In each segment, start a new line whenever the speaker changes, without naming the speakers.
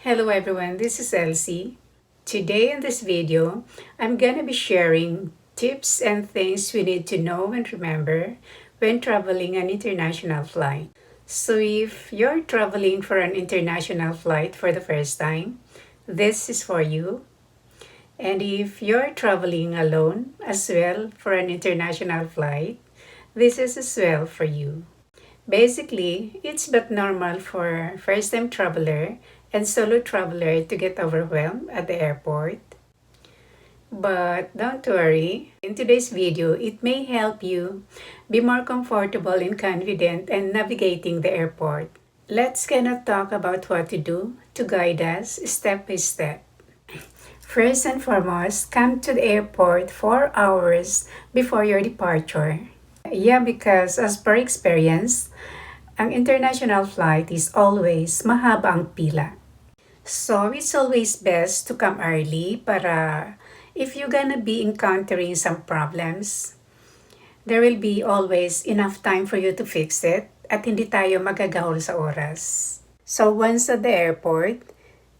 Hello everyone, this is Elsie. Today in this video, I'm gonna be sharing tips and things we need to know and remember when traveling an international flight. So if you're traveling for an international flight for the first time, this is for you. And if you're traveling alone as well for an international flight, this is as well for you. Basically, it's but normal for first-time traveler and solo traveler to get overwhelmed at the airport. But don't worry, in today's video, it may help you be more comfortable and confident in navigating the airport. Let's kind talk about what to do to guide us step by step. First and foremost, come to the airport 4 hours before your departure. Yeah, because as per experience, ang international flight is always mahaba ang pila. So, it's always best to come early para if you're gonna be encountering some problems, there will be always enough time for you to fix it at hindi tayo magagahol sa oras. So, once at the airport,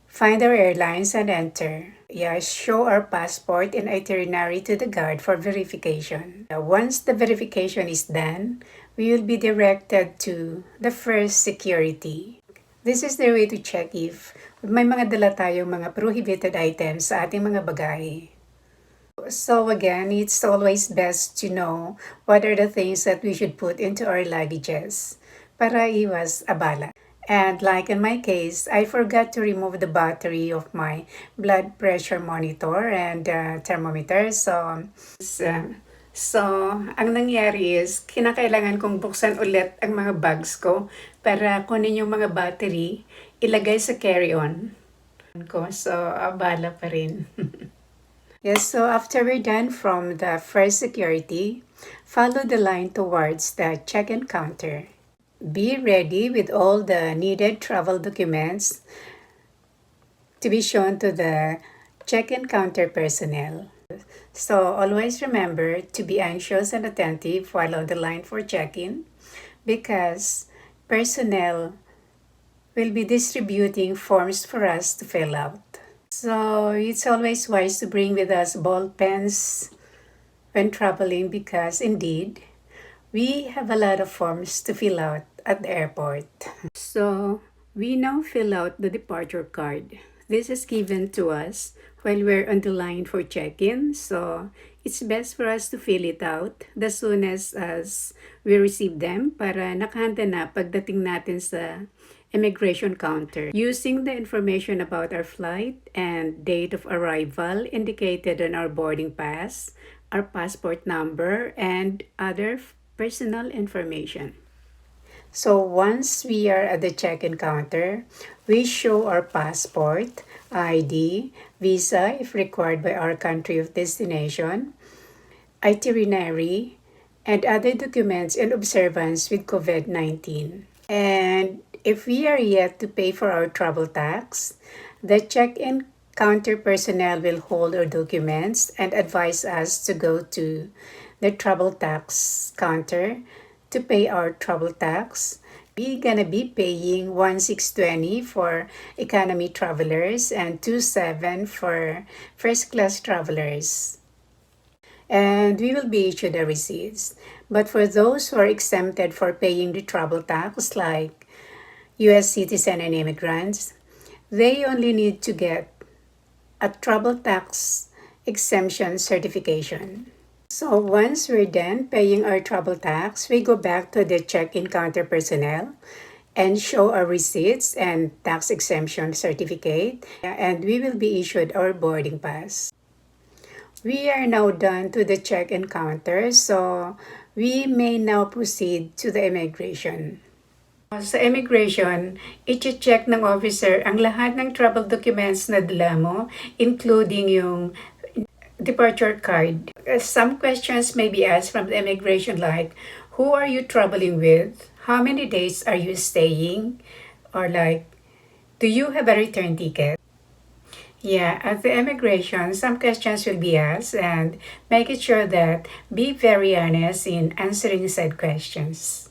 find our airlines and enter. Show our passport and itinerary to the guard for verification. Once the verification is done, we will be directed to the first security. This is the way to check if may mga dala tayong mga prohibited items sa ating mga bagahe. So again, it's always best to know what are the things that we should put into our luggages para iwas abala. And like in my case, I forgot to remove the battery of my blood pressure monitor and thermometer. So, ang nangyari is, kinakailangan kong buksan ulit ang mga bags ko para kunin yung mga battery, ilagay sa carry-on ko. So, abala pa rin. Yes, so after we're done from the first security, follow the line towards the check-in counter. Be ready with all the needed travel documents to be shown to the check-in counter personnel. So always remember to be anxious and attentive while on the line for check-in because personnel will be distributing forms for us to fill out. So it's always wise to bring with us ball pens when traveling because indeed, we have a lot of forms to fill out at the airport. So, we now fill out the departure card. This is given to us while we're on the line for check-in. So, it's best for us to fill it out as soon as we receive them para nakahanda na pagdating natin sa immigration counter. Using the information about our flight and date of arrival indicated on our boarding pass, our passport number, and other personal information. So once we are at the check-in counter, we show our passport, ID, visa if required by our country of destination, itinerary, and other documents in observance with COVID-19. And if we are yet to pay for our travel tax, the check-in counter personnel will hold our documents and advise us to go to the travel tax counter to pay our travel tax. We're gonna be paying 1,620 for economy travelers and 2,700 for first class travelers. And we will be issued the receipts. But for those who are exempted for paying the travel tax, like U.S. citizens and immigrants, they only need to get a travel tax exemption certification. So once we're done paying our travel tax, we go back to the check-in counter personnel and show our receipts and tax exemption certificate, and we will be issued our boarding pass. We are now done to the check-in counter, so we may now proceed to the immigration. Sa immigration, i-check ng officer ang lahat ng travel documents na dala mo, including yung departure card. Some questions may be asked from the immigration like, who are you traveling with? How many days are you staying? Or like, do you have a return ticket? Yeah, at the immigration, some questions will be asked and make it sure that be very honest in answering said questions.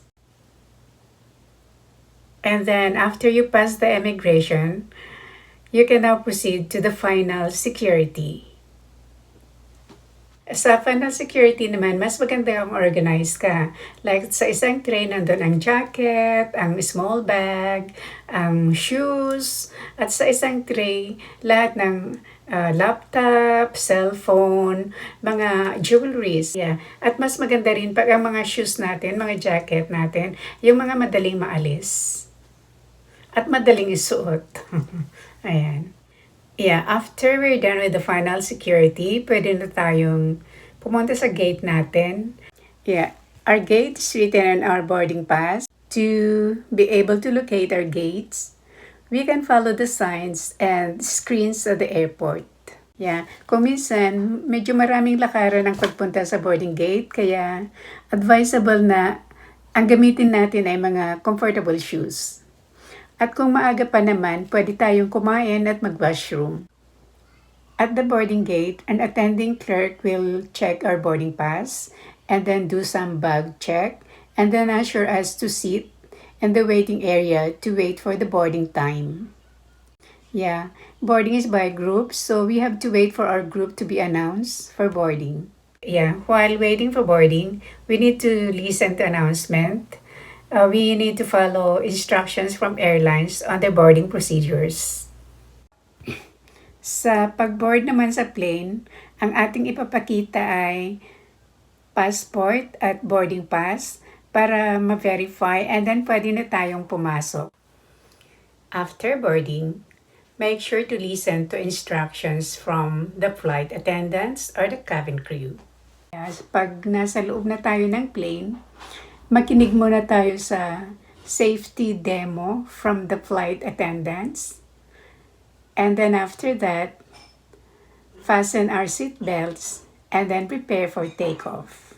And then after you pass the immigration, you can now proceed to the final security. Sa final security naman, mas maganda kung organized ka. Like sa isang tray, nandun ang jacket, ang small bag, ang shoes, at sa isang tray, lahat ng laptop, cellphone, mga jewelries. Yeah. At mas maganda rin pag ang mga shoes natin, mga jacket natin, yung mga madaling maalis. At madaling isuot. Ayan. Yeah, after we're done with the final security, pwede na tayong pumunta sa gate natin. Yeah, our gate is written on our boarding pass. To be able to locate our gates, we can follow the signs and screens at the airport. Yeah, kung minsan, medyo maraming lakaran ang pagpunta sa boarding gate, kaya advisable na ang gamitin natin ay mga comfortable shoes. At kung maaga pa naman, pwede tayong kumain at mag-washroom. At the boarding gate, an attending clerk will check our boarding pass and then do some bag check and then assure us to sit in the waiting area to wait for the boarding time. Yeah, boarding is by groups, so we have to wait for our group to be announced for boarding. Yeah, while waiting for boarding, we need to listen to announcement. We need to follow instructions from airlines on their boarding procedures. Sa pag-board naman sa plane, ang ating ipapakita ay passport at boarding pass para ma-verify and then pwede na tayong pumasok. After boarding, make sure to listen to instructions from the flight attendants or the cabin crew. Yes, pag nasa loob na tayo ng plane, makinig muna tayo sa safety demo from the flight attendants. And then after that, fasten our seat belts and then prepare for takeoff.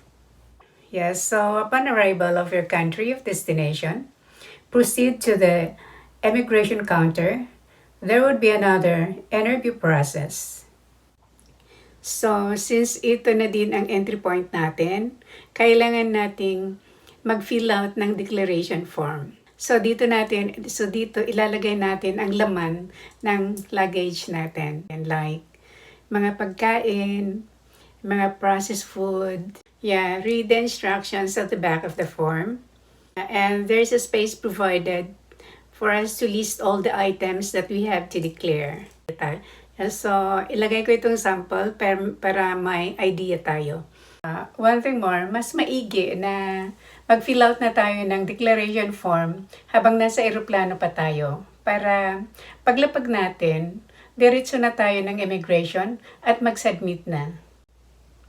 Yes, so upon arrival of your country of destination, proceed to the immigration counter. There would be another interview process. So, since ito na din ang entry point natin, kailangan nating mag-fill out ng declaration form. So dito ilalagay natin ang laman ng luggage natin. And like mga pagkain, mga processed food. Yeah, read the instructions at the back of the form. And there's a space provided for us to list all the items that we have to declare. So, ilagay ko itong sample para may idea tayo. One thing more, mas maigi na mag-fill out na tayo ng declaration form habang nasa eroplano pa tayo para paglapag natin, diretso na tayo ng immigration at mag-submit na.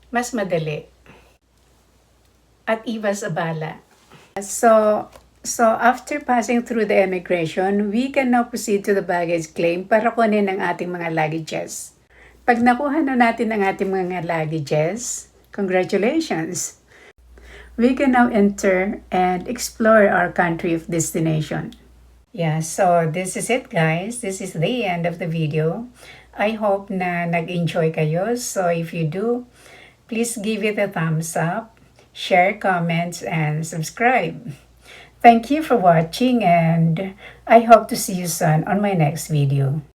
Mas madali. At iwas abala. So after passing through the immigration, we can now proceed to the baggage claim para kunin ang ating mga luggages. Pag nakuha na natin ang ating mga luggages, congratulations! We can now enter and explore our country of destination. Yeah, so this is it guys. This is the end of the video. I hope na nag-enjoy kayo. So if you do, please give it a thumbs up, share, comments, and subscribe. Thank you for watching and I hope to see you soon on my next video.